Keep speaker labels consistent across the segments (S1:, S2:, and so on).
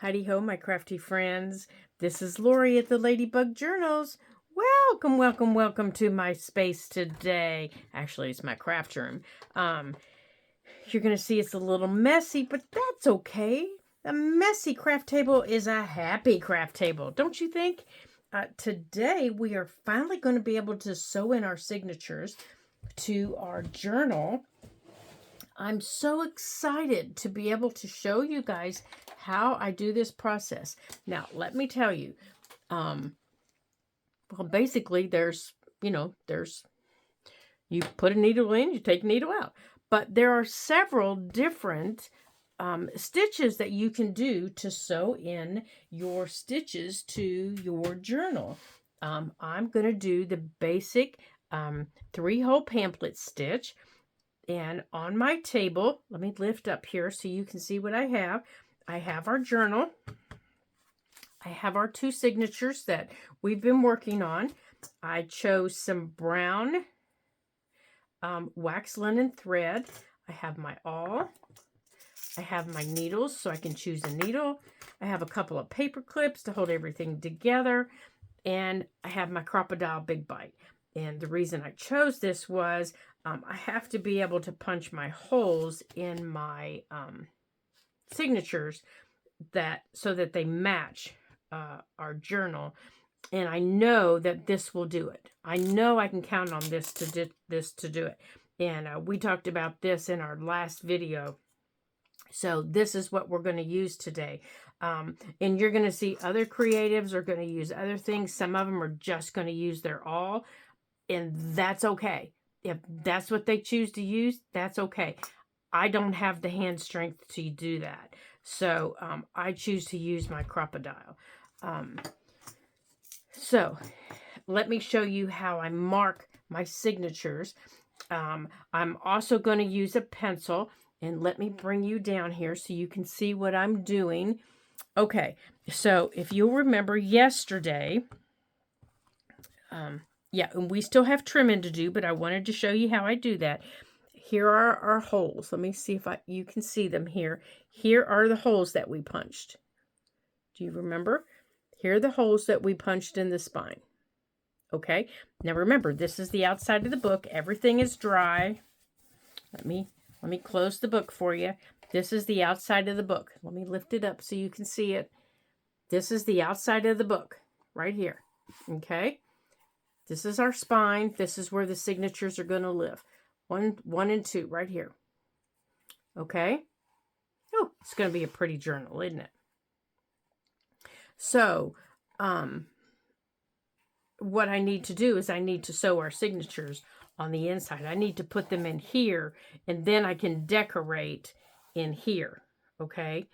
S1: Heidi ho, my crafty friends. This is Lori at the Ladybug Journals. Welcome, welcome, welcome to my space today. Actually, it's my craft room. You're going to see it's a little messy, but that's okay. A messy craft table is a happy craft table, don't you think? Today, we are finally going to be able to sew in our signatures to our journal. I'm so excited to be able to show you guys how I do this process. Now, let me tell you, well, basically you put a needle in, you take a needle out. But there are several different stitches that you can do to sew in your stitches to your journal. I'm going to do the basic 3-hole pamphlet stitch. And on my table, let me lift up here so you can see what I have. I have our journal. I have our 2 signatures that we've been working on. I chose some brown wax linen thread. I have my awl. I have my needles so I can choose a needle. I have a couple of paper clips to hold everything together. And I have my Crocodile Big Bite. And the reason I chose this was I have to be able to punch my holes in my signatures so that they match our journal. And I know that this will do it. I know I can count on this to do it. And we talked about this in our last video. So this is what we're going to use today. And you're going to see other creatives are going to use other things. Some of them are just going to use their awl. And that's okay. If that's what they choose to use, that's okay. I don't have the hand strength to do that. So I choose to use my Crocodile. So let me show you how I mark my signatures. I'm also going to use a pencil. And let me bring you down here so you can see what I'm doing. Okay, so if you'll remember yesterday, yeah, and we still have trimming to do, but I wanted to show you how I do that. Here are our holes. Let me see if you can see them here. Here are the holes that we punched. Do you remember? Here are the holes that we punched in the spine. Okay, now remember, this is the outside of the book. Everything is dry. Let me close the book for you. This is the outside of the book. Let me lift it up so you can see it. This is the outside of the book right here. Okay. This is our spine. This is where the signatures are going to live. 1, and 2 right here. Okay. Oh, it's going to be a pretty journal, isn't it? So, what I need to do is I need to sew our signatures on the inside. I need to put them in here, and then I can decorate in here, okay,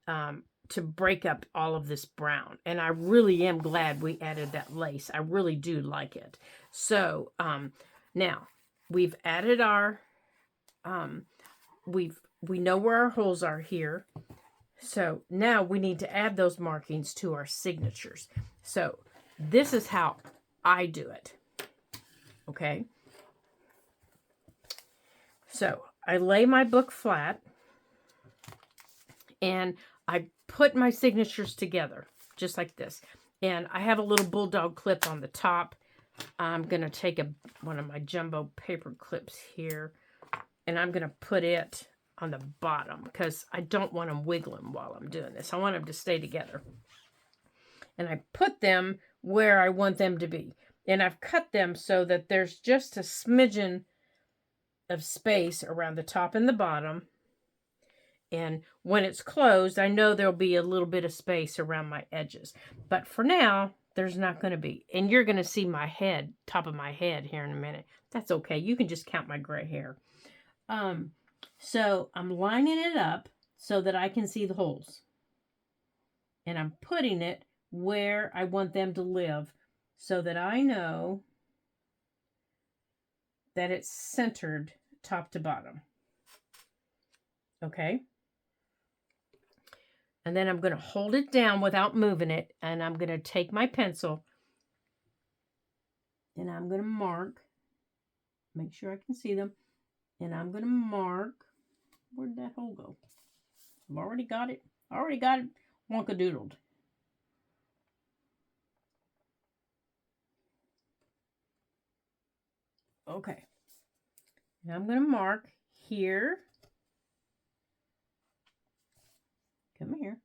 S1: to break up all of this brown. And I really am glad we added that lace. I really do like it. So now we've added our, we know where our holes are here. So now we need to add those markings to our signatures. So this is how I do it, okay? So I lay my book flat and I put my signatures together just like this. And I have a little bulldog clip on the top. I'm going to take one of my jumbo paper clips here and I'm going to put it on the bottom because I don't want them wiggling while I'm doing this. I want them to stay together. And I put them where I want them to be. And I've cut them so that there's just a smidgen of space around the top and the bottom. And when it's closed, I know there'll be a little bit of space around my edges. But for now, there's not going to be. And you're going to see my head, top of my head here in a minute. That's okay. You can just count my gray hair. So I'm lining it up so that I can see the holes. And I'm putting it where I want them to live so that I know that it's centered top to bottom. Okay? And then I'm going to hold it down without moving it. And I'm going to take my pencil. And I'm going to mark. Make sure I can see them. And I'm going to mark. Where'd that hole go? I've already got it. wonkadoodled. Okay. Now I'm going to mark here. Come here.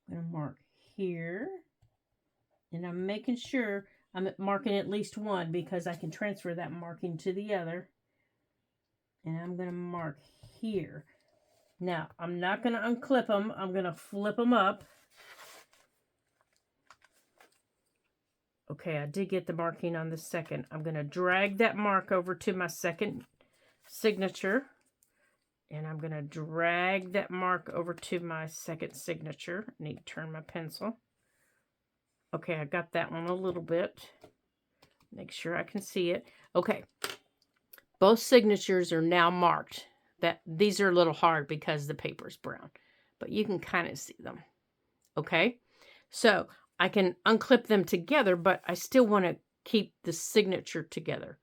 S1: I'm going to mark here. And I'm making sure I'm marking at least one because I can transfer that marking to the other. And I'm going to mark here. Now, I'm not going to unclip them. I'm going to flip them up. Okay, I did get the marking on the second. I'm going to drag that mark over to my second signature. And I'm going to drag that mark over to my second signature. I need to turn my pencil. Okay, I got that one a little bit. Make sure I can see it. Okay, both signatures are now marked. These are a little hard because the paper is brown, but you can kind of see them. Okay, so I can unclip them together, but I still want to keep the signature together.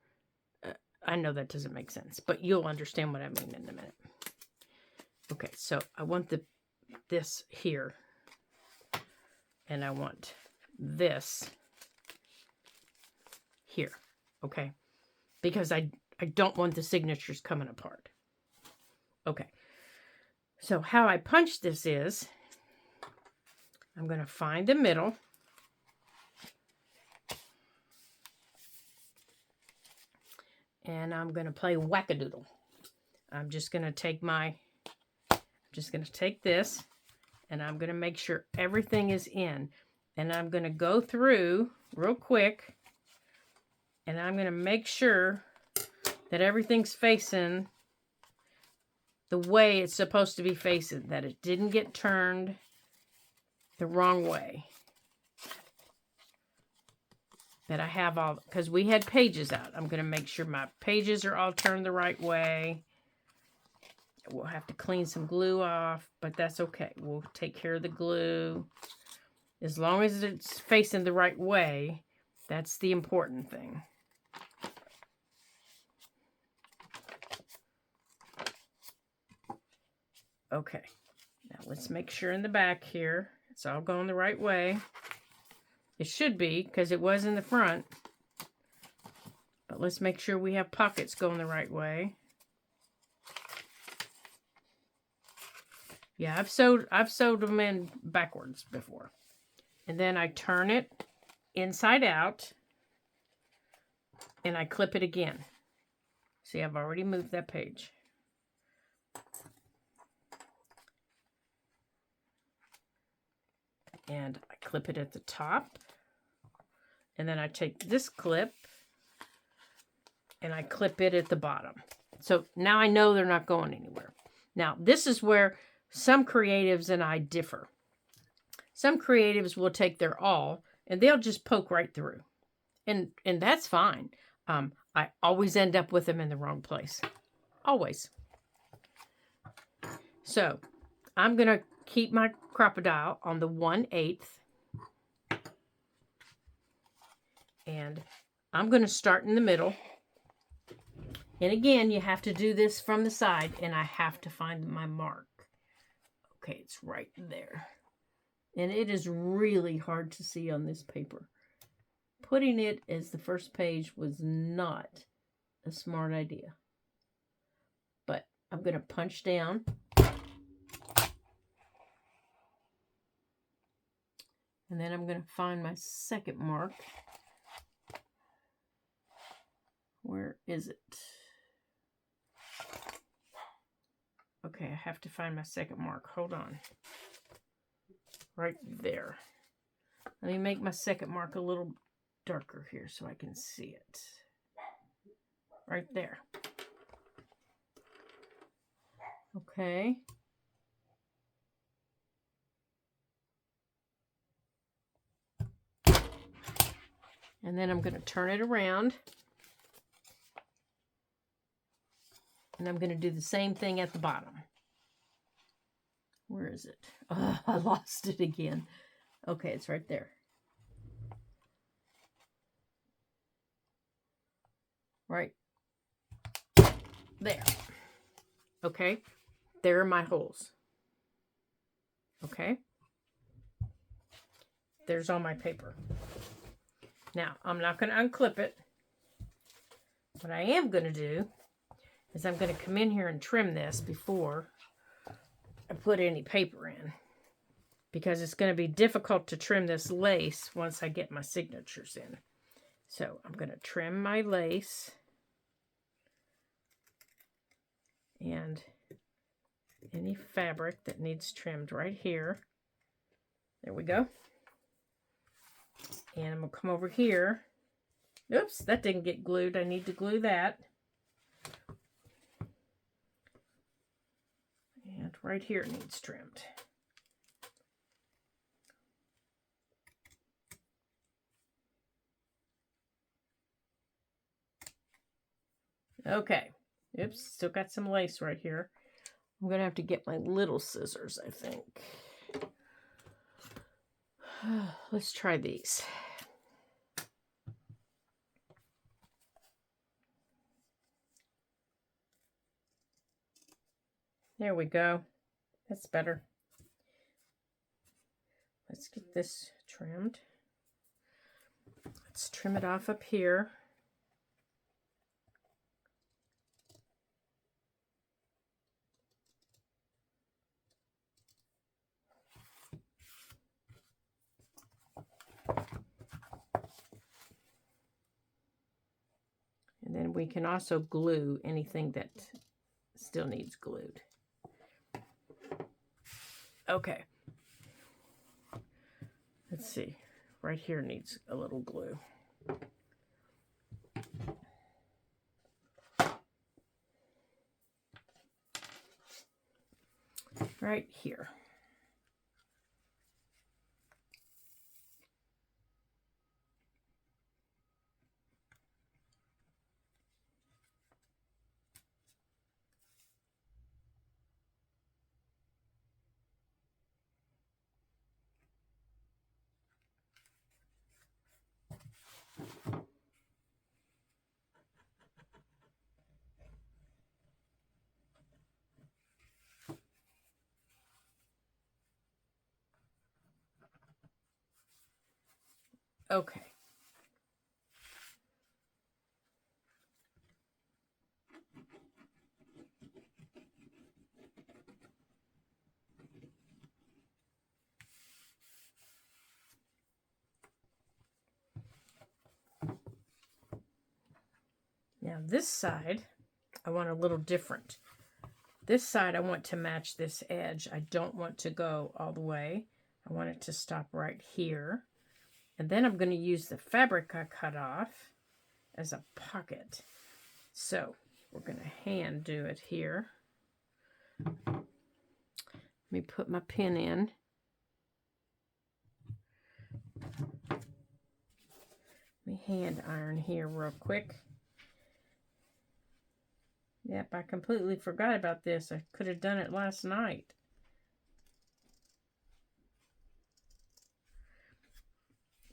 S1: I know that doesn't make sense, but you'll understand what I mean in a minute. Okay, so I want this here, and I want this here, okay? Because I don't want the signatures coming apart. Okay, so how I punch this is, I'm going to find the middle. And I'm going to play whack-a-doodle. I'm just going to take this, and I'm going to make sure everything is in. And I'm going to go through real quick, and I'm going to make sure that everything's facing the way it's supposed to be facing, that it didn't get turned the wrong way. That I have all, because we had pages out. I'm going to make sure my pages are all turned the right way. We'll have to clean some glue off, but that's okay. We'll take care of the glue. As long as it's facing the right way, that's the important thing. Okay, now let's make sure in the back here, it's all going the right way. It should be, because it was in the front. But let's make sure we have pockets going the right way. Yeah, I've sewed them in backwards before. And then I turn it inside out. And I clip it again. See, I've already moved that page. And I clip it at the top. And then I take this clip and I clip it at the bottom. So now I know they're not going anywhere. Now, this is where some creatives and I differ. Some creatives will take their awl and they'll just poke right through. And that's fine. I always end up with them in the wrong place. Always. So, I'm going to keep my crocodile on the 1/8. And I'm going to start in the middle. And again, you have to do this from the side, and I have to find my mark. Okay, it's right there. And it is really hard to see on this paper. Putting it as the first page was not a smart idea. But I'm going to punch down. And then I'm going to find my second mark. Where is it? Okay, I have to find my second mark. Hold on. Right there. Let me make my second mark a little darker here so I can see it. Right there. Okay. And then I'm going to turn it around. And I'm going to do the same thing at the bottom. Where is it? Oh, I lost it again. Okay, it's right there. Right there. Okay, there are my holes. Okay. There's all my paper. Now, I'm not going to unclip it. What I am going to do is I'm going to come in here and trim this before I put any paper in, because it's going to be difficult to trim this lace once I get my signatures in. So I'm going to trim my lace and any fabric that needs trimmed right here. There we go. And I'm going to come over here. Oops, that didn't get glued. I need to glue that. And right here needs trimmed. Okay. Oops, still got some lace right here. I'm going to have to get my little scissors, I think. Let's try these. There we go. That's better. Let's get this trimmed. Let's trim it off up here. And then we can also glue anything that still needs glued. Okay. Let's see. Right here needs a little glue. Right here. Okay. Now this side, I want a little different. This side, I want to match this edge. I don't want to go all the way. I want it to stop right here. And then I'm going to use the fabric I cut off as a pocket. So we're going to hand do it here. Let me put my pin in. Let me hand iron here real quick. Yep, I completely forgot about this. I could have done it last night.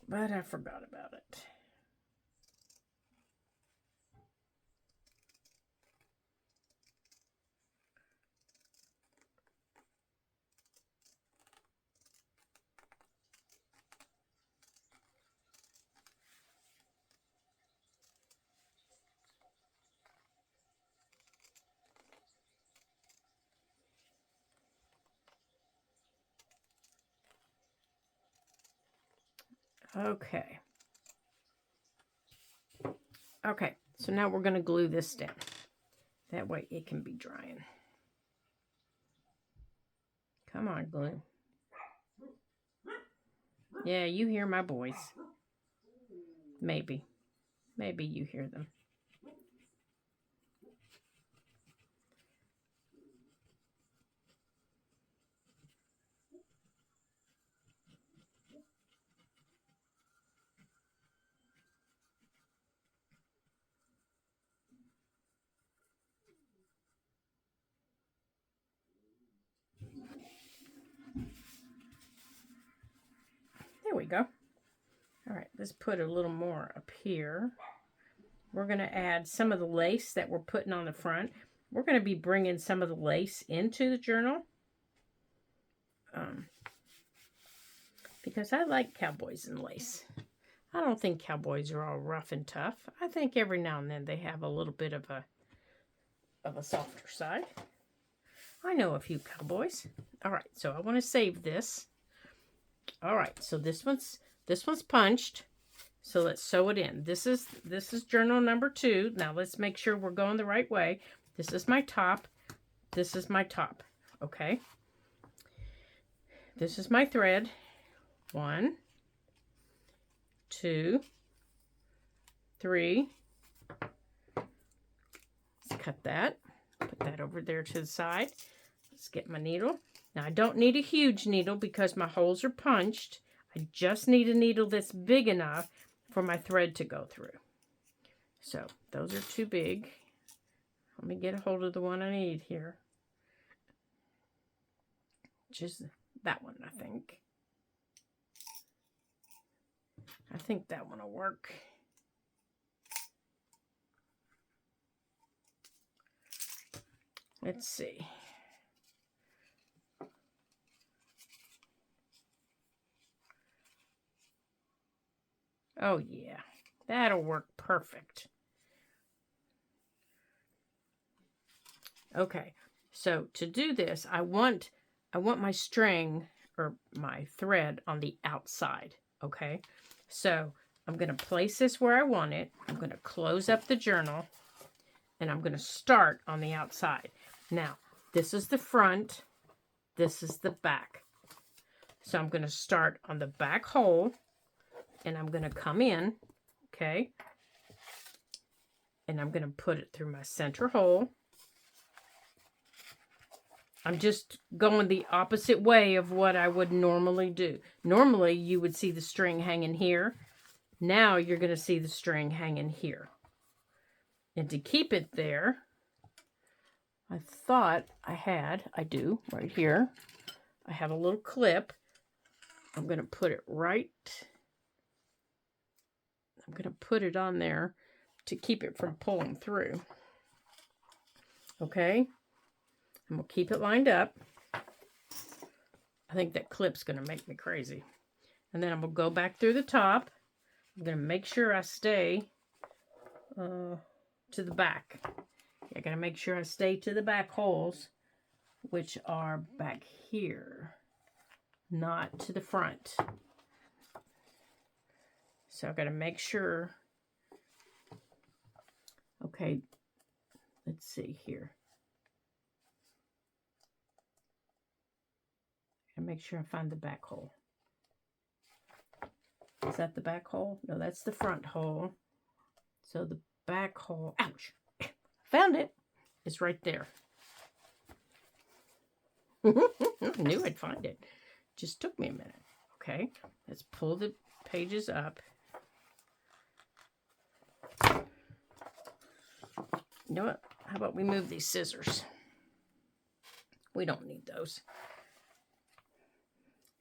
S1: But I forgot about it. Okay. Okay, so now we're going to glue this down. That way it can be drying. Come on, glue. Yeah, you hear my boys. Maybe. Maybe you hear them. There we go. All right, let's put a little more up here. We're going to add some of the lace that we're putting on the front. We're going to be bringing some of the lace into the journal. because I like cowboys and lace. I don't think cowboys are all rough and tough. I think every now and then they have a little bit of a softer side. I know a few cowboys. All right, so I want to save this. All right, so this one's punched. So let's sew it in. This is journal number 2. Now let's make sure we're going the right way. This is my top. This is my top. Okay. This is my thread. 1, 2, 3. Let's cut that. Put that over there to the side. Let's get my needle. Now I don't need a huge needle because my holes are punched. I just need a needle that's big enough for my thread to go through. So those are too big. Let me get a hold of the one I need here. Just that one, I think. I think that one will work. Let's see. Oh yeah, that'll work perfect. Okay, so to do this, I want my string or my thread on the outside. Okay, so I'm going to place this where I want it. I'm going to close up the journal, and I'm going to start on the outside. Now, this is the front. This is the back. So I'm going to start on the back hole, and I'm going to come in, okay? And I'm going to put it through my center hole. I'm just going the opposite way of what I would normally do. Normally, you would see the string hanging here. Now, you're going to see the string hanging here. And to keep it there, I thought I do, right here. I have a little clip. I'm going to put it I'm going to put it on there to keep it from pulling through. Okay? And we'll keep it lined up. I think that clip's going to make me crazy. And then I'm going to go back through the top. I'm going to make sure I stay to the back. I got to make sure I stay to the back holes, which are back here, not to the front. So I've got to make sure. Okay, let's see here. And make sure I find the back hole. Is that the back hole? No, that's the front hole. So the back hole, ouch, found it. It's right there. I knew I'd find it. Just took me a minute. Okay, let's pull the pages up. You know what? How about we move these scissors? We don't need those.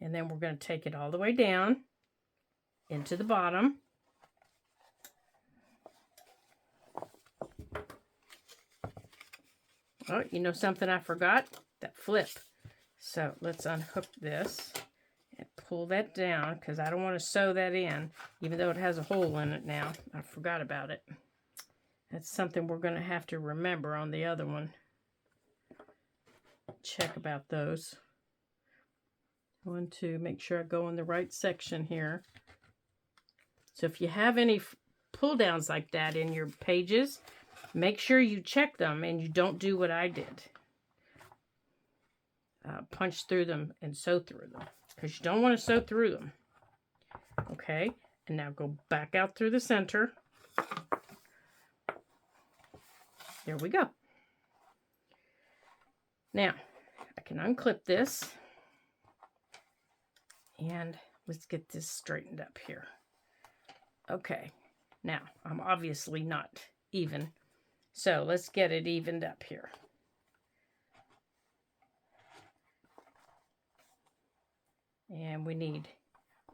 S1: And then we're going to take it all the way down into the bottom. Oh, you know something I forgot? That flip. So let's unhook this and pull that down because I don't want to sew that in, even though it has a hole in it now. I forgot about it. That's something we're going to have to remember on the other one. Check about those. 1, 2, make sure I go in the right section here. So if you have any pull downs like that in your pages, make sure you check them and you don't do what I did. Punch through them and sew through them, because you don't want to sew through them. Okay, and now go back out through the center. There we go. Now, I can unclip this. And let's get this straightened up here. Okay, now I'm obviously not even, so let's get it evened up here. And we need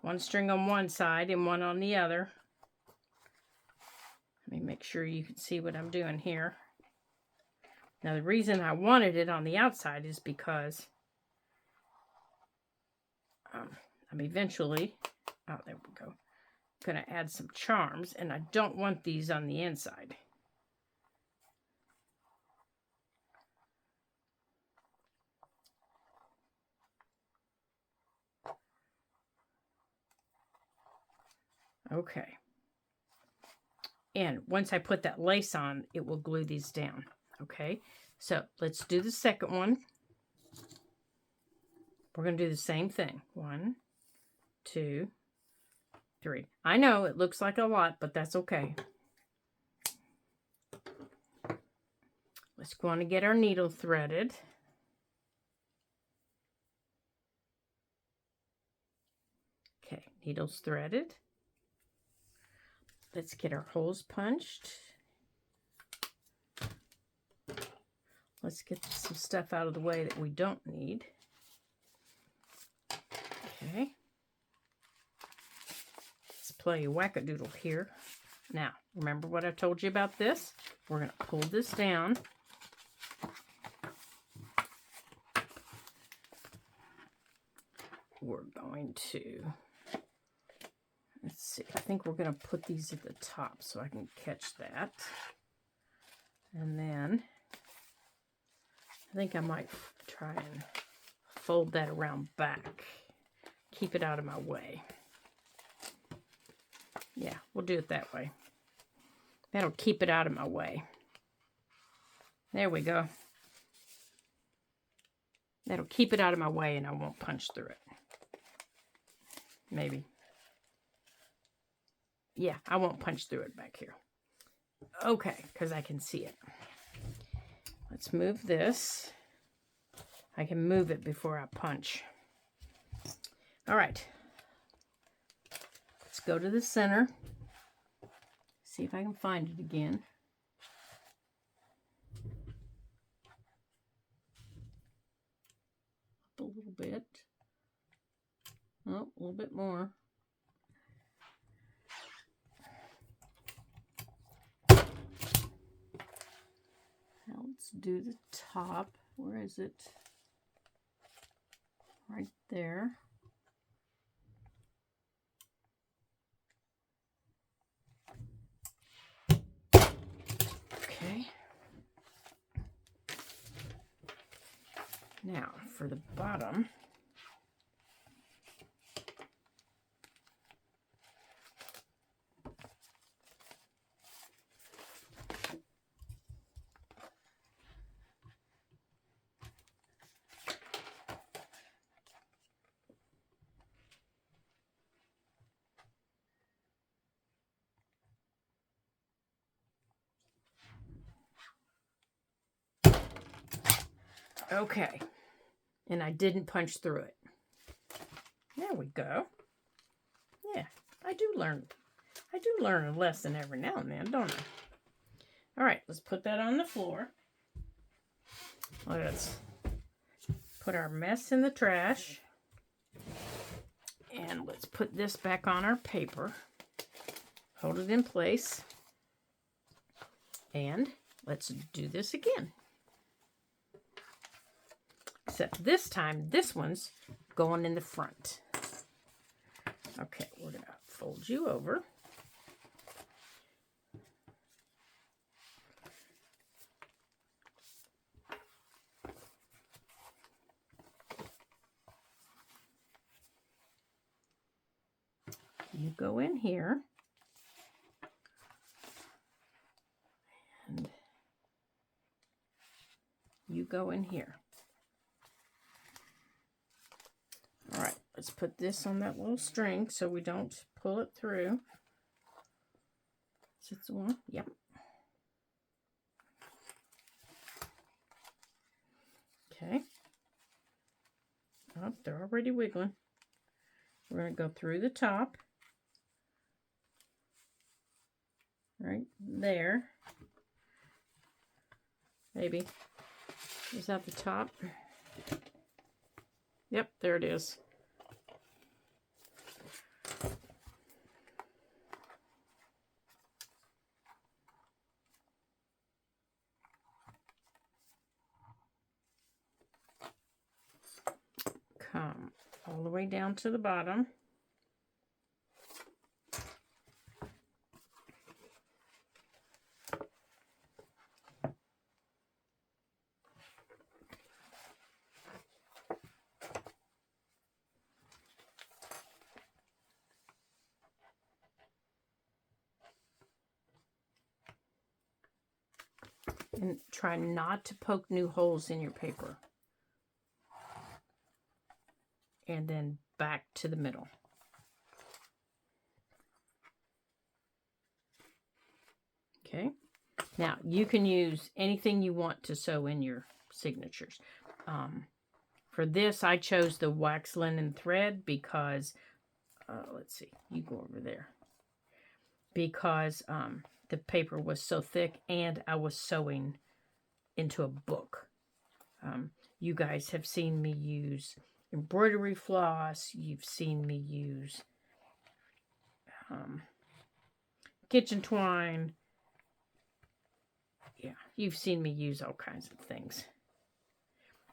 S1: one string on one side and one on the other. Let me make sure you can see what I'm doing here. Now the reason I wanted it on the outside is because I'm eventually, oh, there we go, going to add some charms, and I don't want these on the inside. Okay. And once I put that lace on, it will glue these down. Okay, so let's do the second one. We're going to do the same thing. 1, 2, 3. I know it looks like a lot, but that's okay. Let's go on and get our needle threaded. Okay, needles threaded. Let's get our holes punched. Let's get some stuff out of the way that we don't need. Okay. Let's play whack-a-doodle here. Now, remember what I told you about this? We're going to pull this down. We're going to, let's see, I think we're going to put these at the top so I can catch that. And then, I think I might try and fold that around back. Keep it out of my way. Yeah, we'll do it that way. That'll keep it out of my way. There we go. That'll keep it out of my way and I won't punch through it. Maybe. Yeah, I won't punch through it back here. Okay, because I can see it. Let's move this. I can move it before I punch. All right. Let's go to the center. See if I can find it again. Up a little bit. Oh, a little bit more. Now let's do the top. Where is it? Right there. Okay. Now for the bottom. Okay, and I didn't punch through it. There we go. Yeah, I do learn a lesson every now and then, don't I? All right, let's put that on the floor. Let's put our mess in the trash. And let's put this back on our paper. Hold it in place. And let's do this again. Except this time, this one's going in the front. Okay, we're going to fold you over. You go in here. And you go in here. All right, let's put this on that little string so we don't pull it through. Is it the one? Yep. Okay. Oh, they're already wiggling. We're going to go through the top. Right there. Maybe. Is that the top? Yep, there it is. Come all the way down to the bottom. And try not to poke new holes in your paper. And then back to the middle. Okay. Now, you can use anything you want to sew in your signatures. For this, I chose the wax linen thread because, let's see, you go over there. Because the paper was so thick and I was sewing into a book. You guys have seen me use embroidery floss. You've seen me use kitchen twine. Yeah, you've seen me use all kinds of things.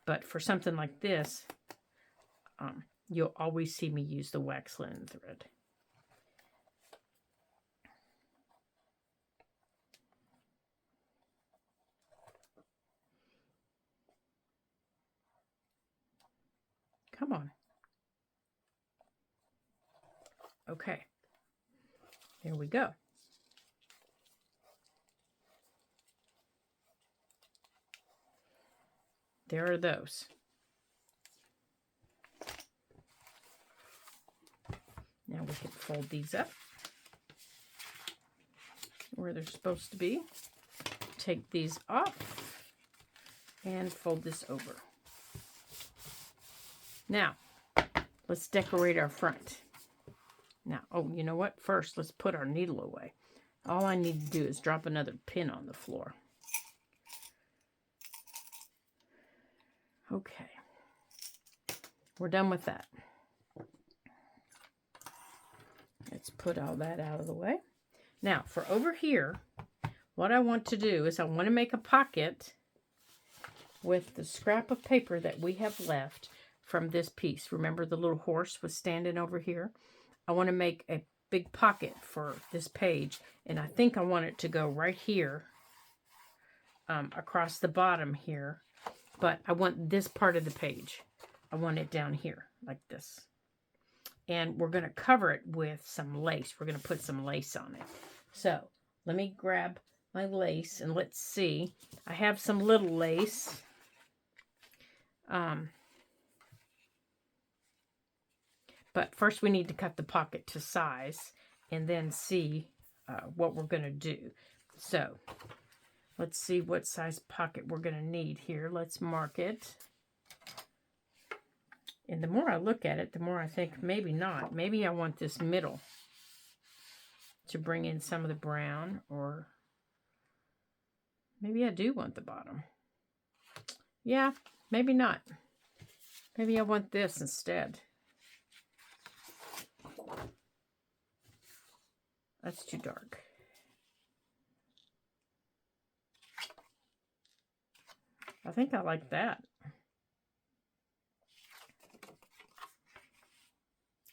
S1: But for something like this, you'll always see me use the wax linen thread. Come on. Okay. There we go. There are those. Now we can fold these up where they're supposed to be. Take these off and fold this over. Now, let's decorate our front. Now, oh, you know what? First, let's put our needle away. All I need to do is drop another pin on the floor. Okay. We're done with that. Let's put all that out of the way. Now, for over here, what I want to do is I want to make a pocket with the scrap of paper that we have left from this piece. Remember the little horse was standing over here? I want to make a big pocket for this page, and I think I want it to go right here, across the bottom here, but I want this part of the page. I want it down here, like this. And we're going to cover it with some lace. We're going to put some lace on it. So, let me grab my lace, and let's see. I have some little lace. But first we need to cut the pocket to size and then see what we're going to do. So, let's see what size pocket we're going to need here. Let's mark it. And the more I look at it, the more I think maybe not. Maybe I want this middle to bring in some of the brown, or maybe I do want the bottom. Yeah, maybe not. Maybe I want this instead. That's too dark. I think I like that.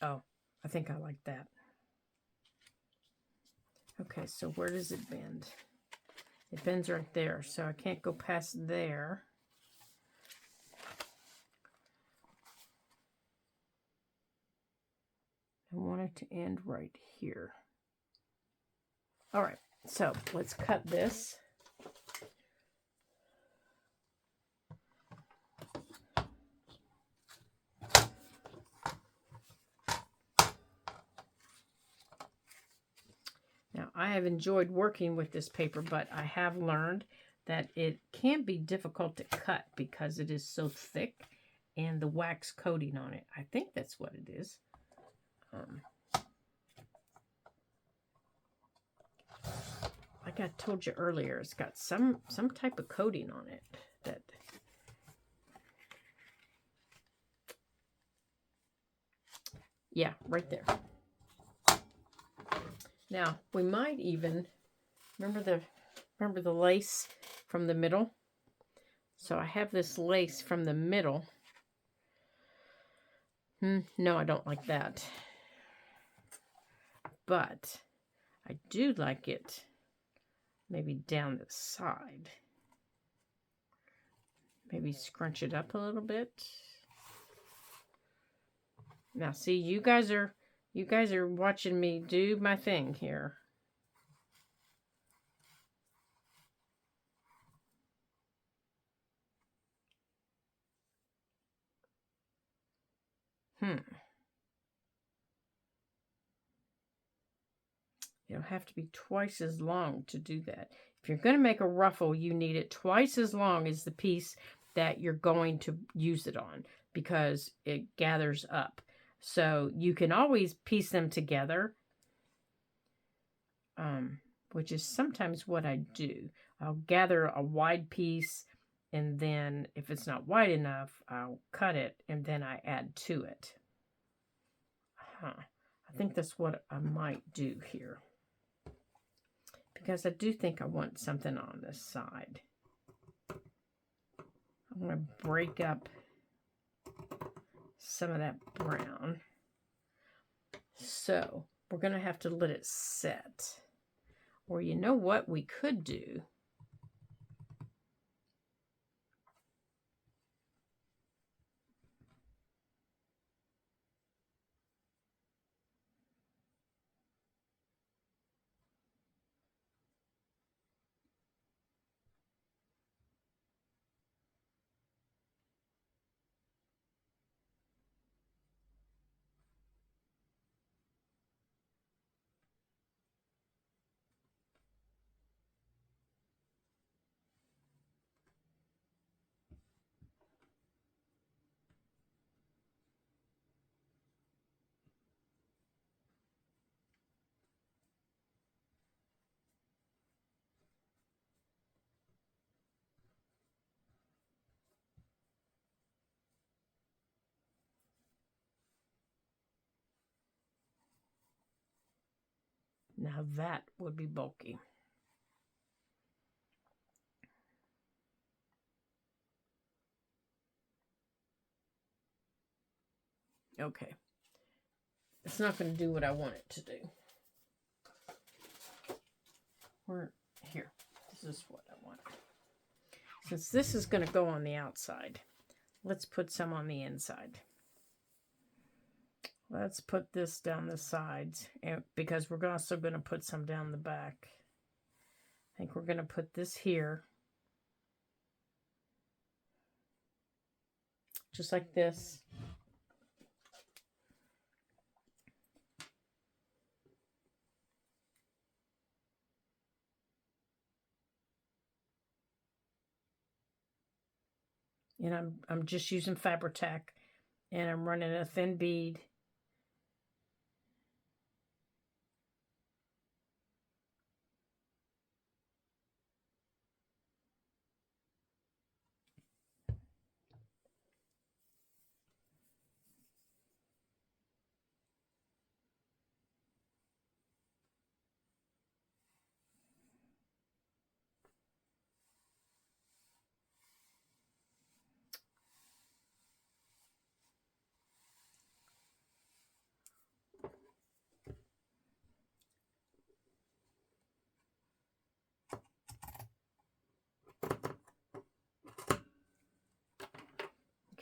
S1: Oh, I think I like that. Okay, so where does it bend? It bends right there, so I can't go past there. I want it to end right here. All right, so let's cut this. Now, I have enjoyed working with this paper, but I have learned that it can be difficult to cut because it is so thick and the wax coating on it. I think that's what it is. Like I told you earlier, it's got some type of coating on it that yeah, right there. Now, we might even remember the lace from the middle. So I have this lace from the middle. No, I don't like that. But I do like it maybe down the side. Maybe scrunch it up a little bit. Now see, you guys are watching me do my thing here. It'll have to be twice as long to do that. If you're going to make a ruffle, you need it twice as long as the piece that you're going to use it on, because it gathers up. So you can always piece them together, which is sometimes what I do. I'll gather a wide piece, and then if it's not wide enough, I'll cut it, and then I add to it. I think that's what I might do here, because I do think I want something on this side. I'm going to break up some of that brown. So we're going to have to let it set. Or you know what we could do? Now that would be bulky. Okay. It's not going to do what I want it to do. Here. This is what I want. Since this is going to go on the outside, let's put some on the inside. Let's put this down the sides, because we're also going to put some down the back. I think we're going to put this here. Just like this. And I'm just using Fabri-Tac, and I'm running a thin bead.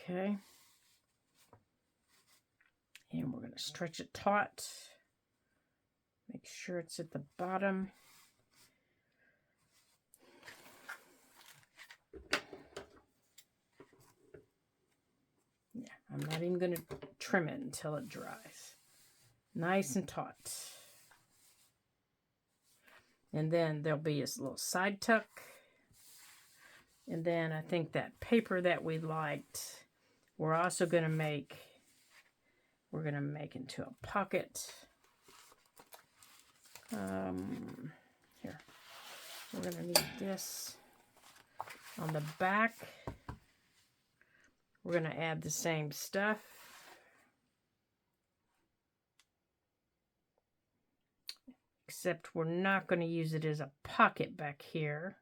S1: Okay. And we're going to stretch it taut. Make sure it's at the bottom. Yeah, I'm not even going to trim it until it dries. Nice and taut. And then there'll be this little side tuck. And then I think that paper that we liked, we're also going to make, into a pocket. Here, we're going to need this. On the back, we're going to add the same stuff. Except we're not going to use it as a pocket back here.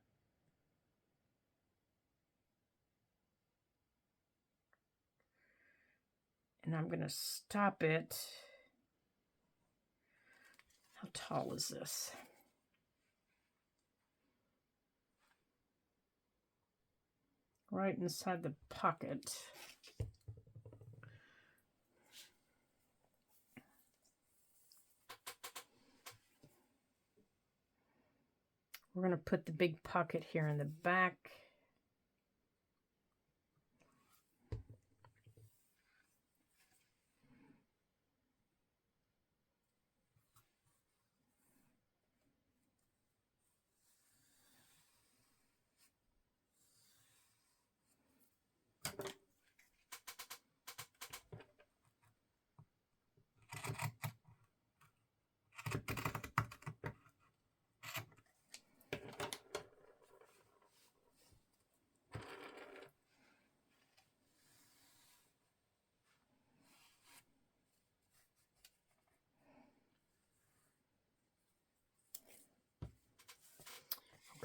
S1: And I'm going to stop it. How tall is this? Right inside the pocket. We're going to put the big pocket here in the back.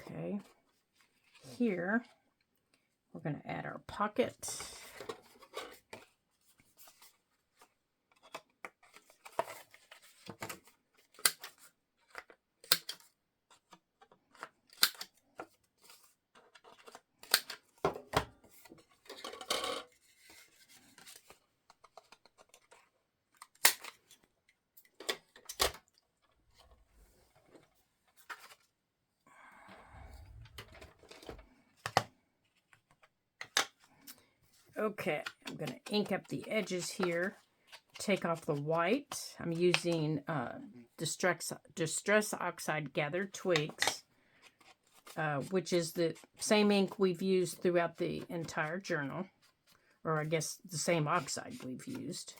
S1: Okay, here we're going to add our pocket. Okay, I'm going to ink up the edges here, take off the white. I'm using Distress Oxide Gathered Twigs, which is the same ink we've used throughout the entire journal, or I guess the same oxide we've used.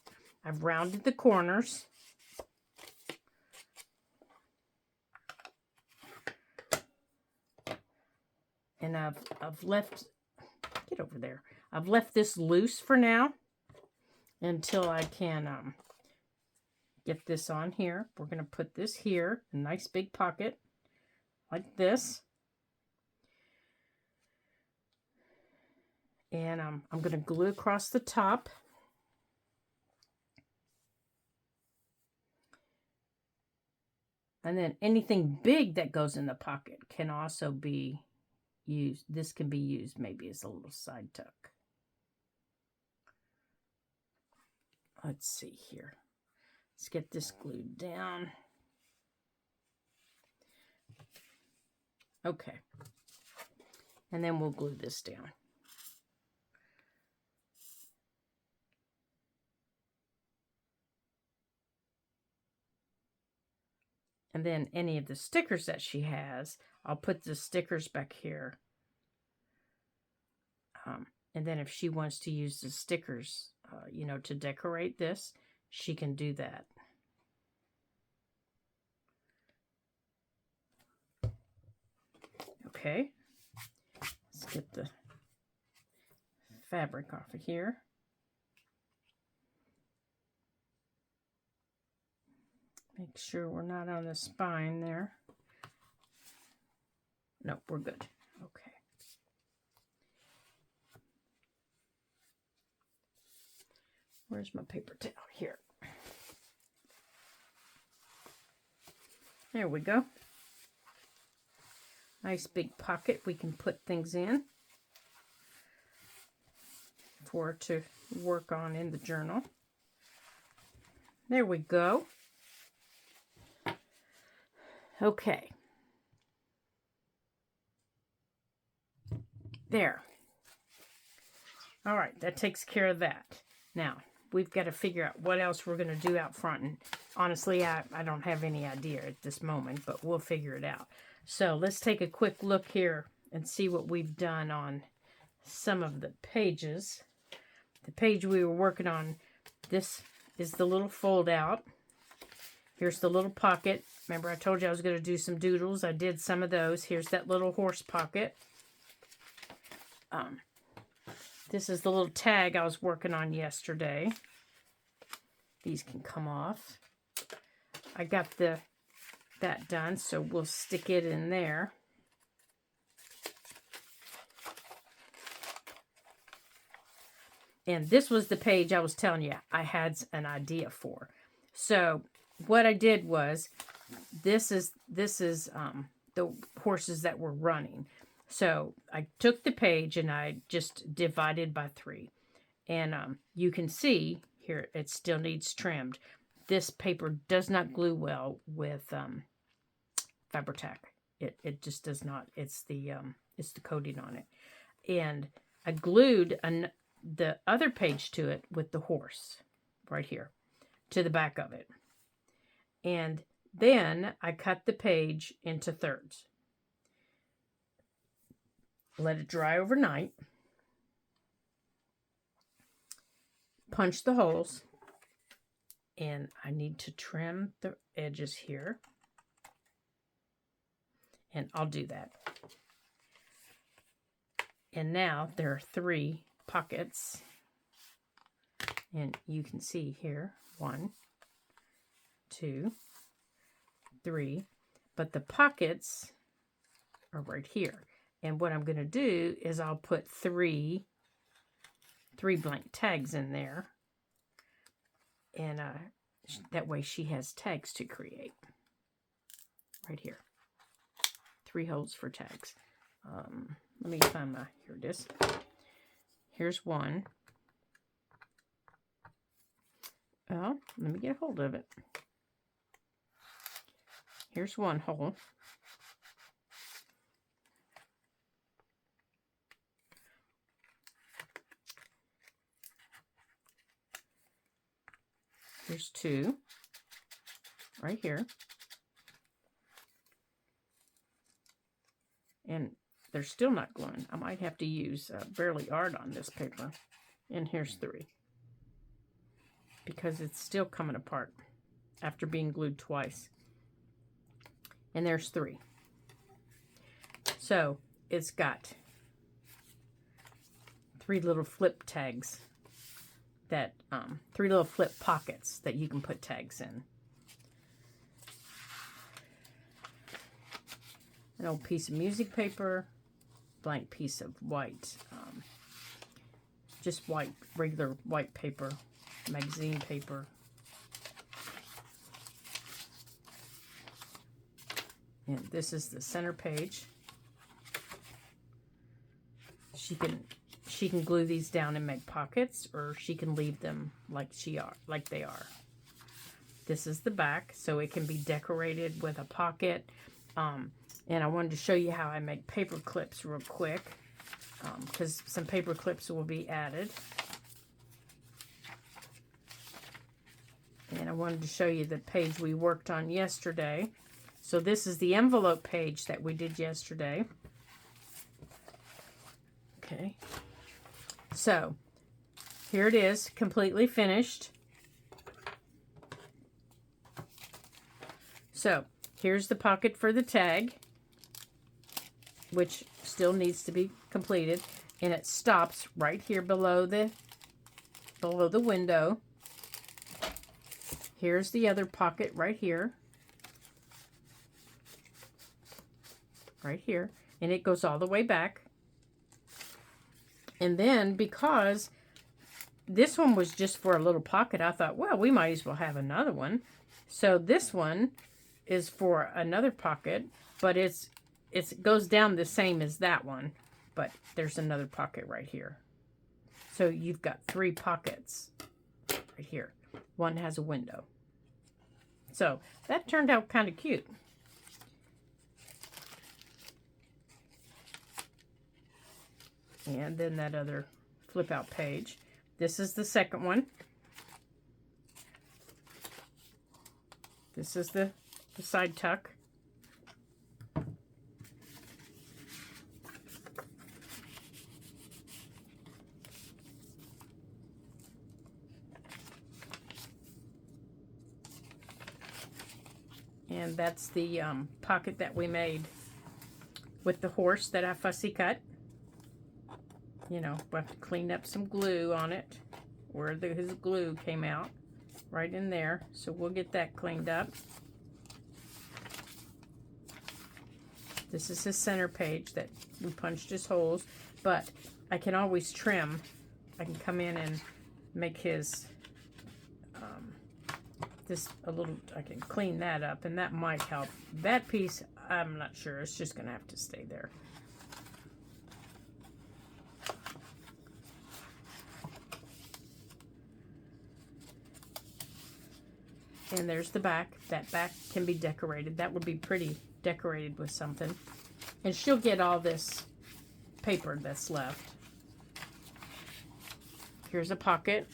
S1: I've rounded the corners. And I've left, get over there. I've left this loose for now until I can get this on here. We're going to put this here, a nice big pocket like this. And I'm going to glue across the top. And then anything big that goes in the pocket can also be used. This can be used maybe as a little side tuck. Let's see here. Let's get this glued down. Okay. And then we'll glue this down. And then any of the stickers that she has, I'll put the stickers back here. And then if she wants to use the stickers, you know, to decorate this, she can do that. Okay. Let's get the fabric off of here. Make sure we're not on the spine there. No, we're good. Okay. Where's my paper towel? Here. There we go. Nice big pocket we can put things in for her to work on in the journal. There we go. Okay. There. All right, that takes care of that. Now, we've got to figure out what else we're going to do out front. And honestly, I don't have any idea at this moment, but we'll figure it out. So let's take a quick look here and see what we've done on some of the pages. The page we were working on, this is the little fold out. Here's the little pocket. Remember I told you I was going to do some doodles. I did some of those. Here's that little horse pocket. This is the little tag I was working on yesterday. These can come off. I got that done, so we'll stick it in there. And this was the page I was telling you I had an idea for. So what I did was, this is the horses that were running. So I took the page and I just divided by 3. And you can see here it still needs trimmed. This paper does not glue well with Fabri-Tac. It just does not. It's the coating on it. And I glued the other page to it with the horse right here to the back of it. And then I cut the page into thirds. Let it dry overnight. Punch the holes. And I need to trim the edges here. And I'll do that. And now there are 3 pockets. And you can see here, 1, 2, 3. But the pockets are right here. And what I'm going to do is I'll put 3 blank tags in there. And that way she has tags to create. Right here. 3 holes for tags. Let me find my, here it is. Here's 1. Well, let me get a hold of it. Here's 1 hole. Here's 2. Right here. And they're still not gluing. I might have to use Barely Art on this paper. And here's 3. Because it's still coming apart after being glued twice. And there's 3. So it's got 3 little flip tags that 3 little flip pockets that you can put tags in. An old piece of music paper, blank piece of white, just white, regular white paper, magazine paper. And this is the center page. She can glue these down and make pockets, or she can leave them like they are. This is the back, so it can be decorated with a pocket. And I wanted to show you how I make paper clips real quick, because some paper clips will be added. And I wanted to show you the page we worked on yesterday. So this is the envelope page that we did yesterday. Okay. So here it is, completely finished. So here's the pocket for the tag, which still needs to be completed, and it stops right here below the window. Here's the other pocket right here. Right here, and it goes all the way back. And then, because this one was just for a little pocket, I thought, well, we might as well have another one. So this one is for another pocket, but it goes down the same as that one, but there's another pocket right here. So you've got 3 pockets right here. One has a window. So that turned out kind of cute. And then that other flip out page. This is the second one. This is the side tuck. And that's the pocket that we made with the horse that I fussy cut. You know, we'll have to clean up some glue on it where his glue came out right in there. So we'll get that cleaned up. This is his center page that we punched his holes, but I can always trim I can come in and make his, this a little, I can clean that up, and that might help. That piece, I'm not sure. It's just going to have to stay there. And there's the back. That back can be decorated. That would be pretty decorated with something. And she'll get all this paper that's left. Here's a pocket.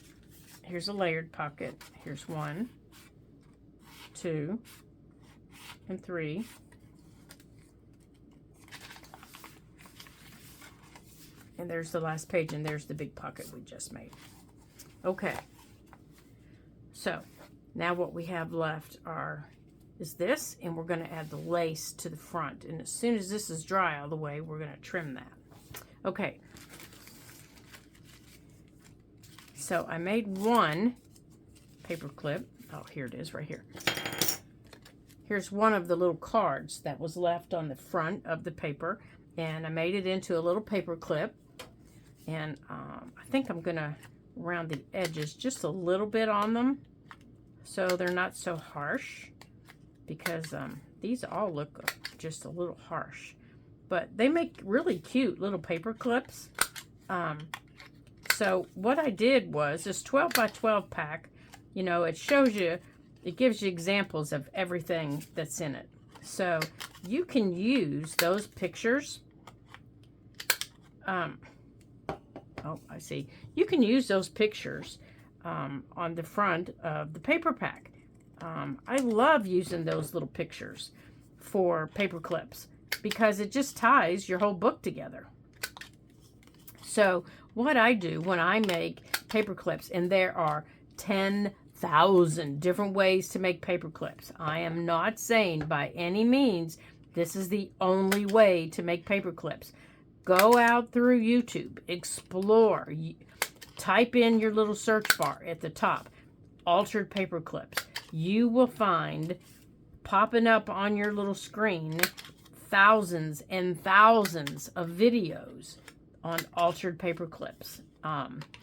S1: Here's a layered pocket. Here's 1, 2, and 3. And there's the last page, and there's the big pocket we just made. Okay. So, now what we have left is this, and we're going to add the lace to the front. And as soon as this is dry all the way, we're going to trim that. Okay. So I made 1 paper clip. Oh, here it is right here. Here's one of the little cards that was left on the front of the paper. And I made it into a little paper clip. And I think I'm going to round the edges just a little bit on them, so they're not so harsh, because these all look just a little harsh, but they make really cute little paper clips. So what I did was this 12 by 12 pack, you know, it shows you, it gives you examples of everything that's in it. So you can use those pictures. Oh, I see. You can use those pictures on the front of the paper pack. I love using those little pictures for paper clips because it just ties your whole book together. So what I do when I make paper clips, and there are 10,000 different ways to make paper clips. I am not saying by any means this is the only way to make paper clips. Go out through YouTube, explore, type in your little search bar at the top, altered paper clips. You will find popping up on your little screen thousands and thousands of videos on altered paper clips.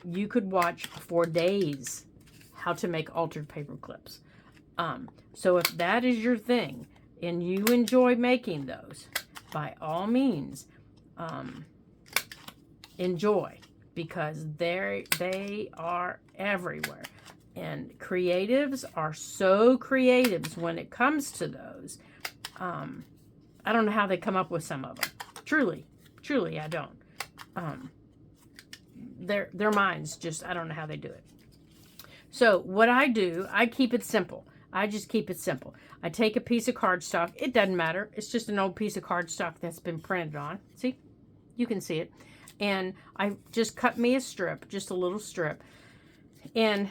S1: You could watch for days how to make altered paper clips. So if that is your thing and you enjoy making those, by all means, enjoy, because they are everywhere. And creatives are so creative when it comes to those. I don't know how they come up with some of them. Truly, I don't. Their minds just, I don't know how they do it. So what I do, I keep it simple. I just keep it simple. I take a piece of cardstock. It doesn't matter. It's just an old piece of cardstock that's been printed on. See? You can see it. And I just cut me a strip, just a little strip. And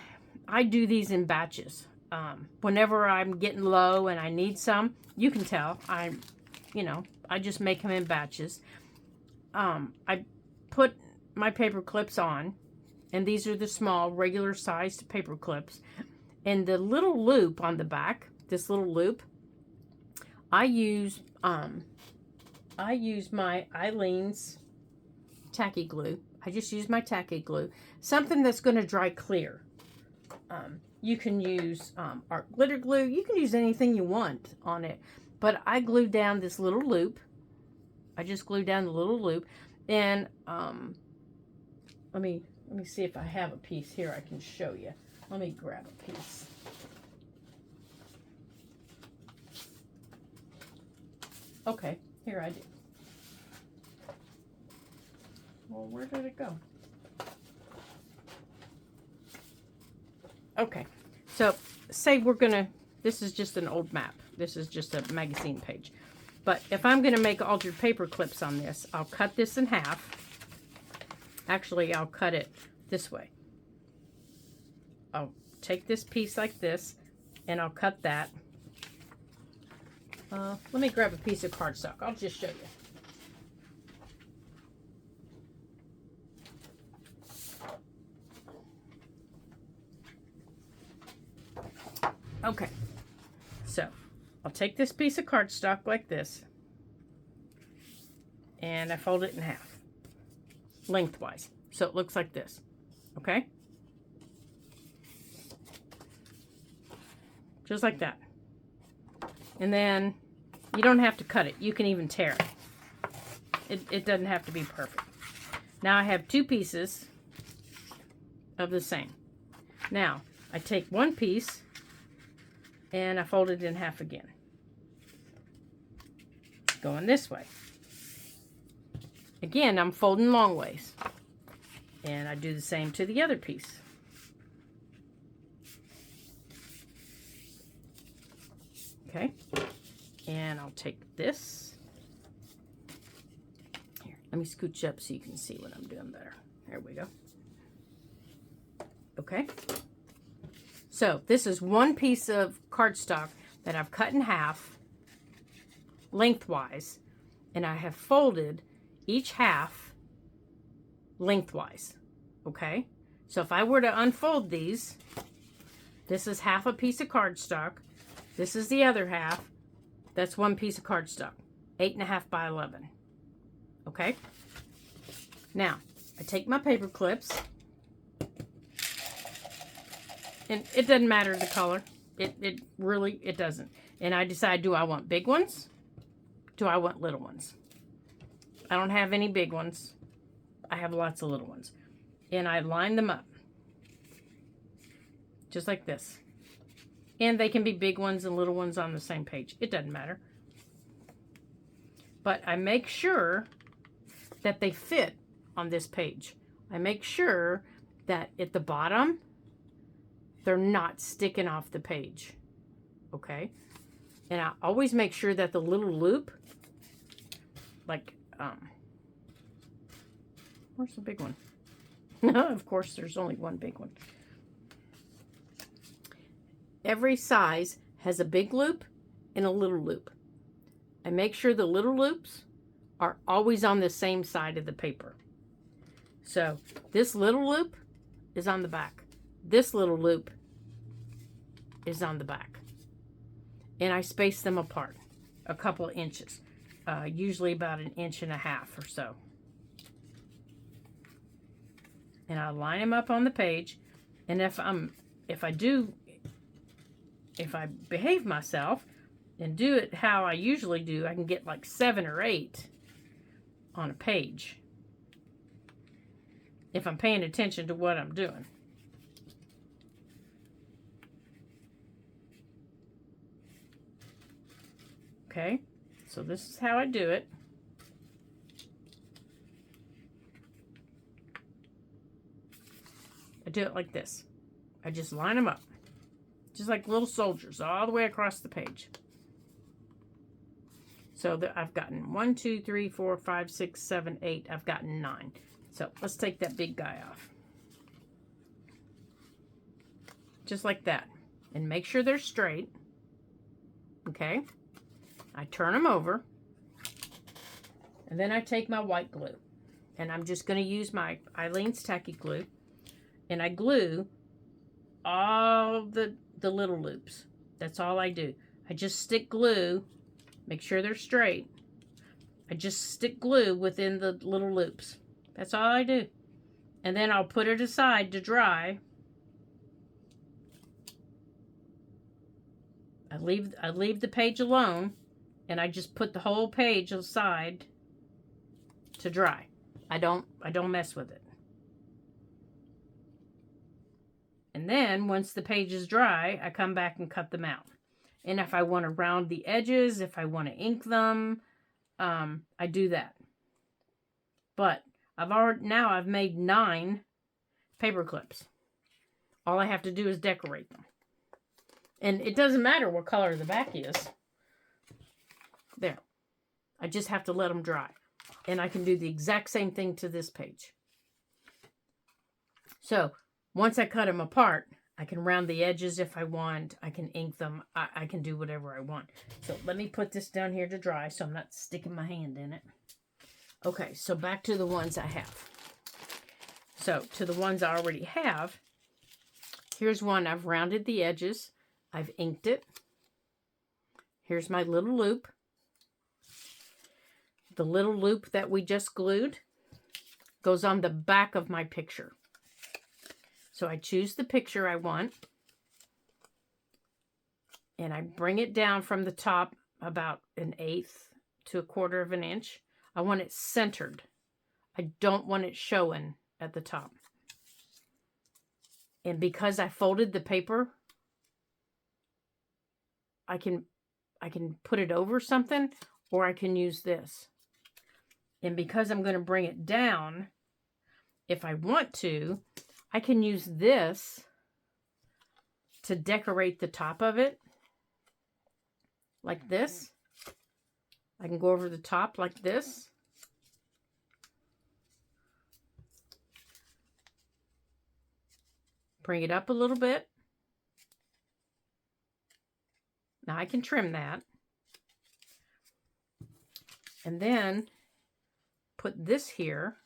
S1: I do these in batches. Whenever I'm getting low and I need some, you can tell, I just make them in batches. I put my paper clips on, and these are the small, regular sized paper clips. And the little loop on the back, this little loop, I use my Eileen's tacky glue. I just use my tacky glue. Something that's going to dry clear. You can use art glitter glue. You can use anything you want on it. But I glued down this little loop. I just glued down the little loop. And let me see if I have a piece here I can show you. Let me grab a piece. Okay, here I do. Well, where did it go? Okay, so say we're gonna, this is just an old map. This is just a magazine page. But if I'm gonna make altered paper clips on this, I'll cut this in half. Actually, I'll cut it this way. I'll take this piece like this, and I'll cut that. Let me grab a piece of cardstock. I'll just show you. Okay, so I'll take this piece of cardstock like this, and I fold it in half, lengthwise, so it looks like this. Okay? Just like that. And then you don't have to cut it. You can even tear it. It doesn't have to be perfect. Now I have 2 pieces of the same. Now I take one piece and I fold it in half again. Going this way. Again, I'm folding long ways. And I do the same to the other piece. Okay. And I'll take this. Here, let me scooch up so you can see what I'm doing better. There we go. Okay. So this is one piece of cardstock that I've cut in half lengthwise, and I have folded each half lengthwise. Okay. So if I were to unfold these, this is half a piece of cardstock. This is the other half. That's one piece of cardstock. 8.5 by 11. Okay. Now, I take my paper clips. And it doesn't matter the color. It really doesn't. And I decide, do I want big ones? Do I want little ones? I don't have any big ones. I have lots of little ones. And I line them up. Just like this. And they can be big ones and little ones on the same page. It doesn't matter. But I make sure that they fit on this page. I make sure that at the bottom, they're not sticking off the page. Okay? And I always make sure that the little loop, like, where's the big one? Of course, there's only one big one. Every size has a big loop and a little loop. I make sure the little loops are always on the same side of the paper. So this little loop is on the back. This little loop is on the back. And I space them apart a couple of inches, usually about 1.5 inches or so. And I line them up on the page. And if I behave myself and do it how I usually do, I can get like 7 or 8 on a page if I'm paying attention to what I'm doing. Okay, so this is how I do it. I do it like this. I just line them up. Just like little soldiers all the way across the page. So I've gotten 1, 2, 3, 4, 5, 6, 7, 8. I've gotten 9. So let's take that big guy off. Just like that. And make sure they're straight. Okay. I turn them over. And then I take my white glue. And I'm just going to use my Eileen's Tacky Glue. And I glue all the little loops. That's all I do. I just stick glue. Make sure they're straight. I just stick glue within the little loops. That's all I do. And then I'll put it aside to dry. I leave the page alone, and I just put the whole page aside to dry. I don't mess with it. And then once the page is dry, I come back and cut them out. And if I want to round the edges, if I want to ink them, I do that. But I've made 9 paper clips. All I have to do is decorate them. And it doesn't matter what color the back is. There. I just have to let them dry. And I can do the exact same thing to this page. So once I cut them apart, I can round the edges if I want. I can ink them. I can do whatever I want. So let me put this down here to dry so I'm not sticking my hand in it. Okay, so back to the ones I have. So to the ones I already have, here's one. I've rounded the edges. I've inked it. Here's my little loop. The little loop that we just glued goes on the back of my picture. So I choose the picture I want. And I bring it down from the top about 1/8 to 1/4 of an inch. I want it centered. I don't want it showing at the top. And because I folded the paper, I can put it over something, or I can use this. And because I'm going to bring it down, if I want to, I can use this to decorate the top of it. Like this. I can go over the top like this. Bring it up a little bit. Now I can trim that. And then put this here.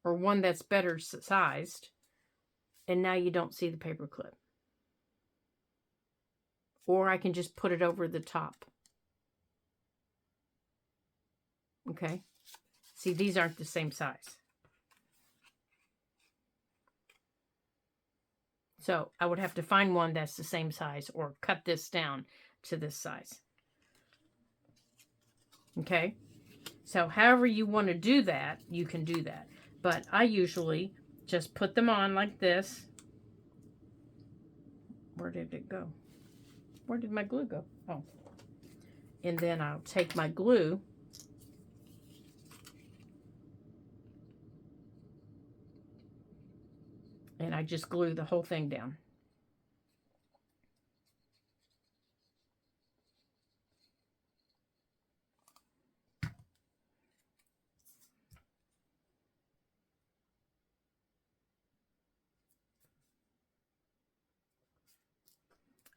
S1: Or one that's better sized. And now you don't see the paper clip. Or I can just put it over the top. Okay. See, these aren't the same size. So I would have to find one that's the same size or cut this down to this size. Okay. So however you want to do that, you can do that. But I usually just put them on like this. Where did it go? Where did my glue go? Oh. And then I'll take my glue and I just glue the whole thing down.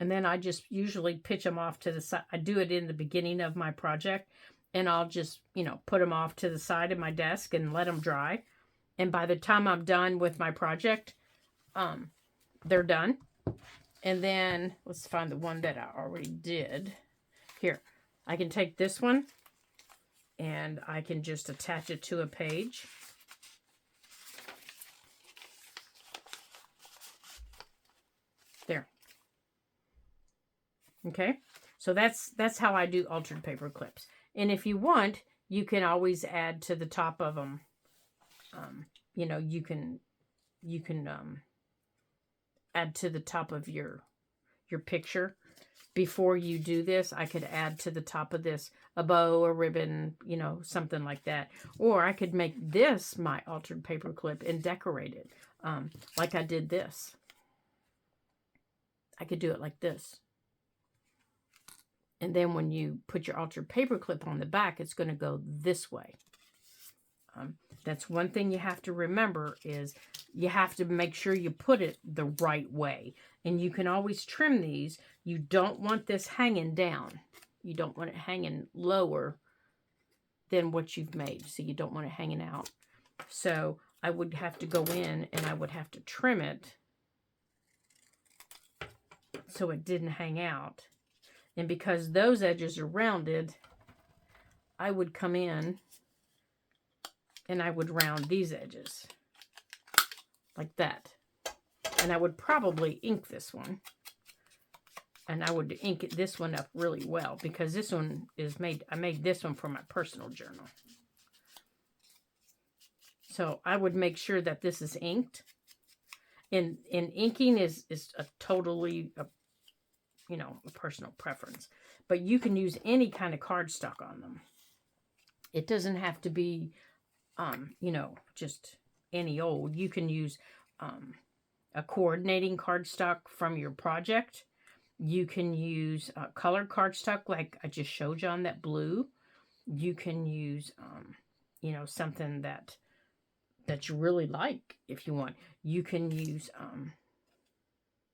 S1: And then I just usually pitch them off to the side. I do it in the beginning of my project. And I'll just, put them off to the side of my desk and let them dry. And by the time I'm done with my project, they're done. And then, let's find the one that I already did. Here, I can take this one. And I can just attach it to a page. There. Okay, so that's how I do altered paper clips. And if you want, you can always add to the top of them. You can add to the top of your picture. Before you do this, I could add to the top of this a bow, a ribbon, something like that. Or I could make this my altered paper clip and decorate it like I did this. I could do it like this. And then when you put your altered paper clip on the back, it's going to go this way. That's one thing you have to remember is you have to make sure you put it the right way. And you can always trim these. You don't want this hanging down. You don't want it hanging lower than what you've made. So you don't want it hanging out. So I would have to go in and I would have to trim it so it didn't hang out. And because those edges are rounded, I would come in and I would round these edges like that. And I would probably ink this one. And I would ink this one up really well because this one is I made this one for my personal journal. So I would make sure that this is inked. And inking is a totally a personal preference. But you can use any kind of cardstock on them. It doesn't have to be, just any old. You can use a coordinating cardstock from your project. You can use colored cardstock like I just showed you on that blue. You can use, something that you really like if you want. You can use,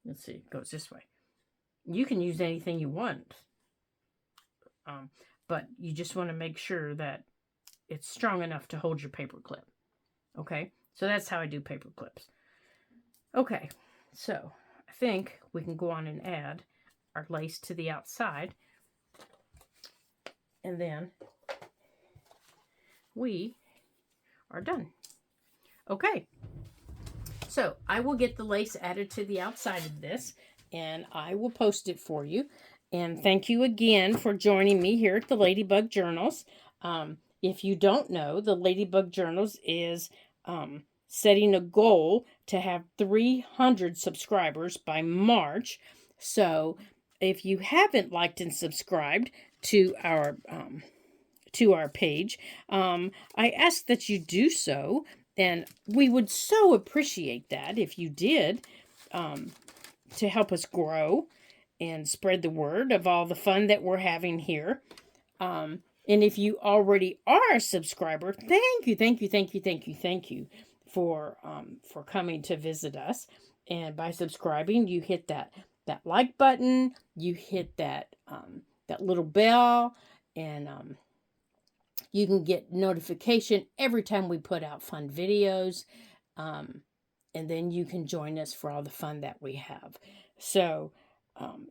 S1: let's see, it goes this way. You can use anything you want. But you just want to make sure that it's strong enough to hold your paper clip. Okay, so that's how I do paper clips. Okay, so I think we can go on and add our lace to the outside. And then we are done. Okay. So I will get the lace added to the outside of this, and I will post it for you. And thank you again for joining me here at the Ladybug Journals. If you don't know, the Ladybug Journals is setting a goal to have 300 subscribers by March. So if you haven't liked and subscribed to our page, I ask that you do so. And we would so appreciate that if you did, to help us grow and spread the word of all the fun that we're having here. And if you already are a subscriber, thank you for coming to visit us. And by subscribing, you hit that like button, you hit that little bell, and you can get notification every time we put out fun videos. And then you can join us for all the fun that we have. So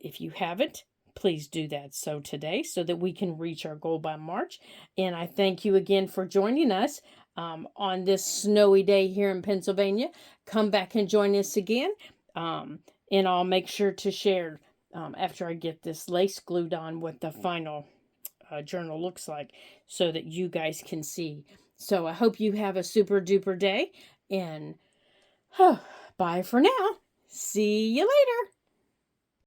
S1: if you haven't, please do that so today so that we can reach our goal by March. And I thank you again for joining us on this snowy day here in Pennsylvania. Come back and join us again. And I'll make sure to share after I get this lace glued on what the final journal looks like so that you guys can see. So I hope you have a super duper day, and bye for now. See you later.